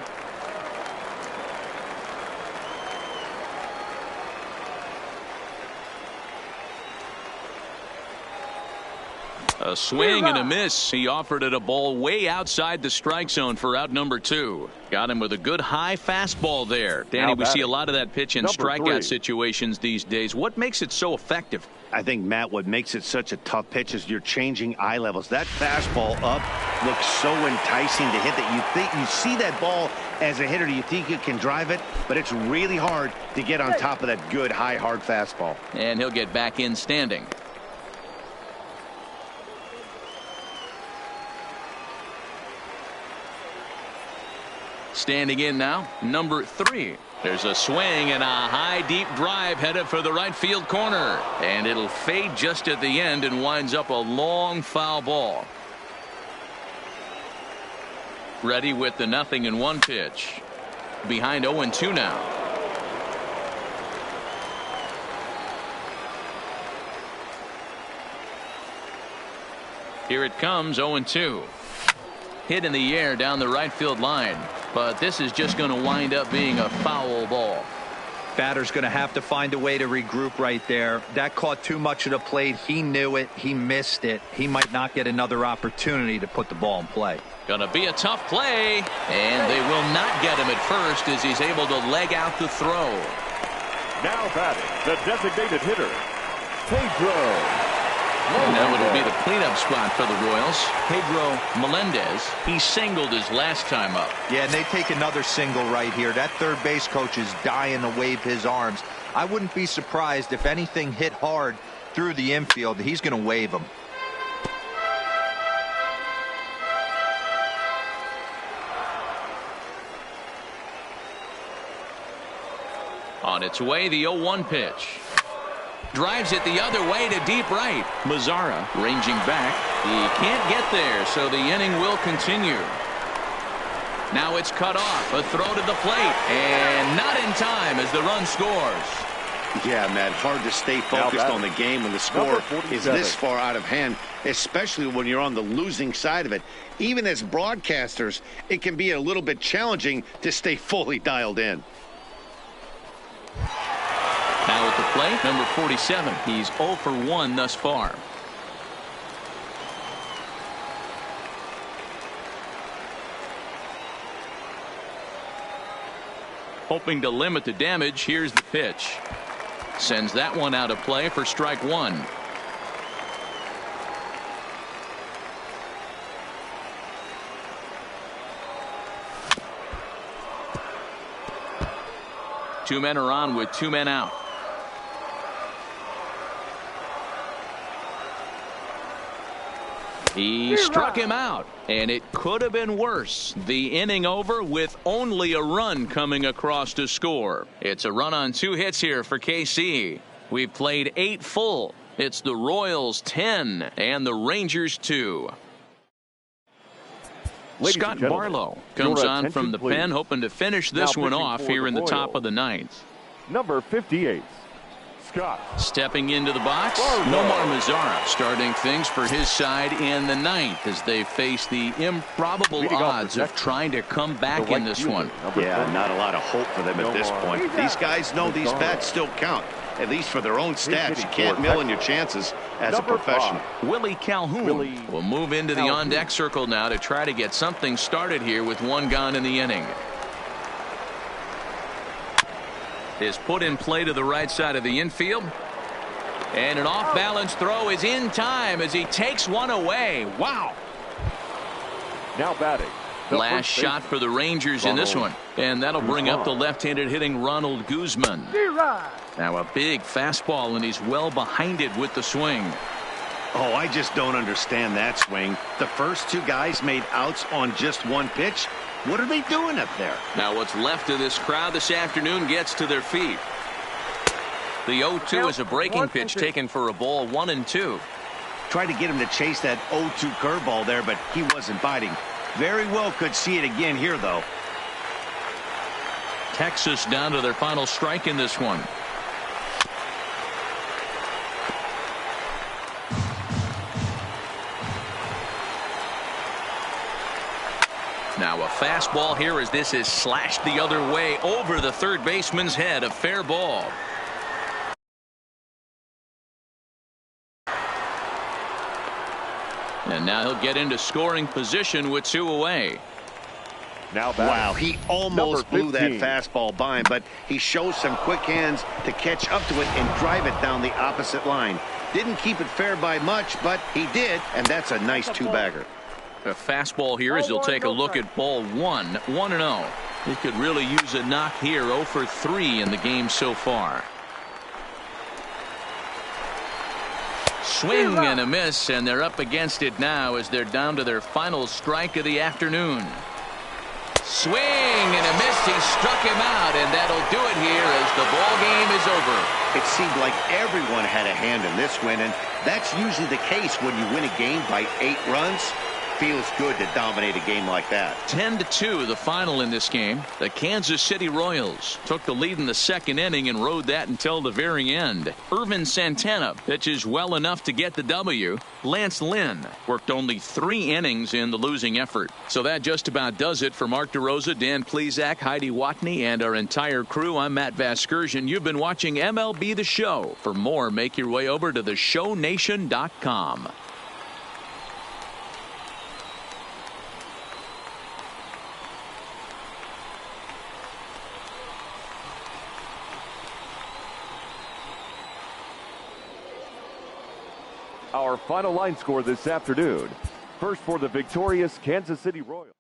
A swing and a miss. He offered it a ball way outside the strike zone for out number 2. Got him with a good high fastball there. Danny, Now we see a batting, lot of that pitch in number strikeout 3. situations these days. What makes it so effective? I think, Matt, what makes it such a tough pitch is you're changing eye levels. That fastball up looks so enticing to hit that you think you see that ball as a hitter. You think you can drive it, but it's really hard to get on top of that good, high, hard fastball. And he'll get back in standing. Standing in now, number 3. There's a swing and a high deep drive headed for the right field corner. And it'll fade just at the end and winds up a long foul ball. Ready with the 0-1 pitch. Behind 0-2 now. Here it comes, 0-2. Hit in the air down the right field line, but this is just going to wind up being a foul ball. Batter's going to have to find a way to regroup right there. That caught too much of the plate. He knew it. He missed it. He might not get another opportunity to put the ball in play. Gonna be a tough play, and they will not get him at first as he's able to leg out the throw. Now batting, the designated hitter, Pedro. Now it'll be the cleanup spot for the Royals. Pedro Melendez. He singled his last time up. Yeah, and they take another single right here. That third base coach is dying to wave his arms. I wouldn't be surprised if anything hit hard through the infield. He's going to wave them. On its way, the 0-1 pitch. Drives it the other way to deep right. Mazara ranging back. He can't get there, so the inning will continue. Now it's cut off. A throw to the plate. And not in time as the run scores. Yeah, Matt, hard to stay focused on the game when the score is this far out of hand, especially when you're on the losing side of it. Even as broadcasters, it can be a little bit challenging to stay fully dialed in. Now at the plate, number 47. He's 0 for 1 thus far. Hoping to limit the damage, here's the pitch. Sends that one out of play for strike one. Two men are on with 2 men out. He struck him out, and it could have been worse. The inning over with only a run coming across to score. It's a run on 2 hits here for KC. We've played 8 full. It's the Royals 10 and the Rangers 2. Scott Barlow comes on from the pen, hoping to finish this one off here in the top of the 9th. Number 58. Scott. Stepping into the box, Nomar Mazara starting things for his side in the 9th as they face the improbable odds of trying to come back in this one. Yeah, not a lot of hope for them at this point. These guys know these bats still count, at least for their own stats. You can't mill in your chances as a professional. Willie Calhoun will move into the on-deck circle now to try to get something started here with 1 gone in the inning. Is put in play to the right side of the infield. And an off-balance throw is in time as he takes one away. Wow. Now batting. Last shot for the Rangers in this one. And that'll bring up the left-handed hitting Ronald Guzman. Now a big fastball, and he's well behind it with the swing. Oh, I just don't understand that swing. The first 2 guys made outs on just 1 pitch. What are they doing up there? Now what's left of this crowd this afternoon gets to their feet. The 0-2 is a breaking pitch taken for a ball, 1-2. Tried to get him to chase that 0-2 curveball there, but he wasn't biting. Very well could see it again here, though. Texas down to their final strike in this one. Now a fastball here as this is slashed the other way over the third baseman's head. A fair ball. And now he'll get into scoring position with 2 away. Now wow, he almost blew that fastball by him, but he shows some quick hands to catch up to it and drive it down the opposite line. Didn't keep it fair by much, but he did, and that's a nice 2-bagger. A fastball here as he'll take a look at ball 1, 1-0. He could really use a knock here. 0 for 3 in the game so far. Swing and a miss, and they're up against it now as they're down to their final strike of the afternoon. Swing and a miss. He struck him out, and that'll do it here as the ball game is over. It seemed like everyone had a hand in this win, and that's usually the case when you win a game by 8 runs. feels good to dominate a game like that. 10-2 the final in this game. The Kansas City Royals took the lead in the second inning and rode that until the very end. Ervin Santana pitches well enough to get the W. Lance Lynn worked only 3 innings in the losing effort. So that just about does it for Mark DeRosa, Dan Plesac, Heidi Watney, and our entire crew. I'm Matt Vasgersian. You've been watching MLB The Show. For more, make your way over to theshownation.com. Our final line score this afternoon. First for the victorious Kansas City Royals.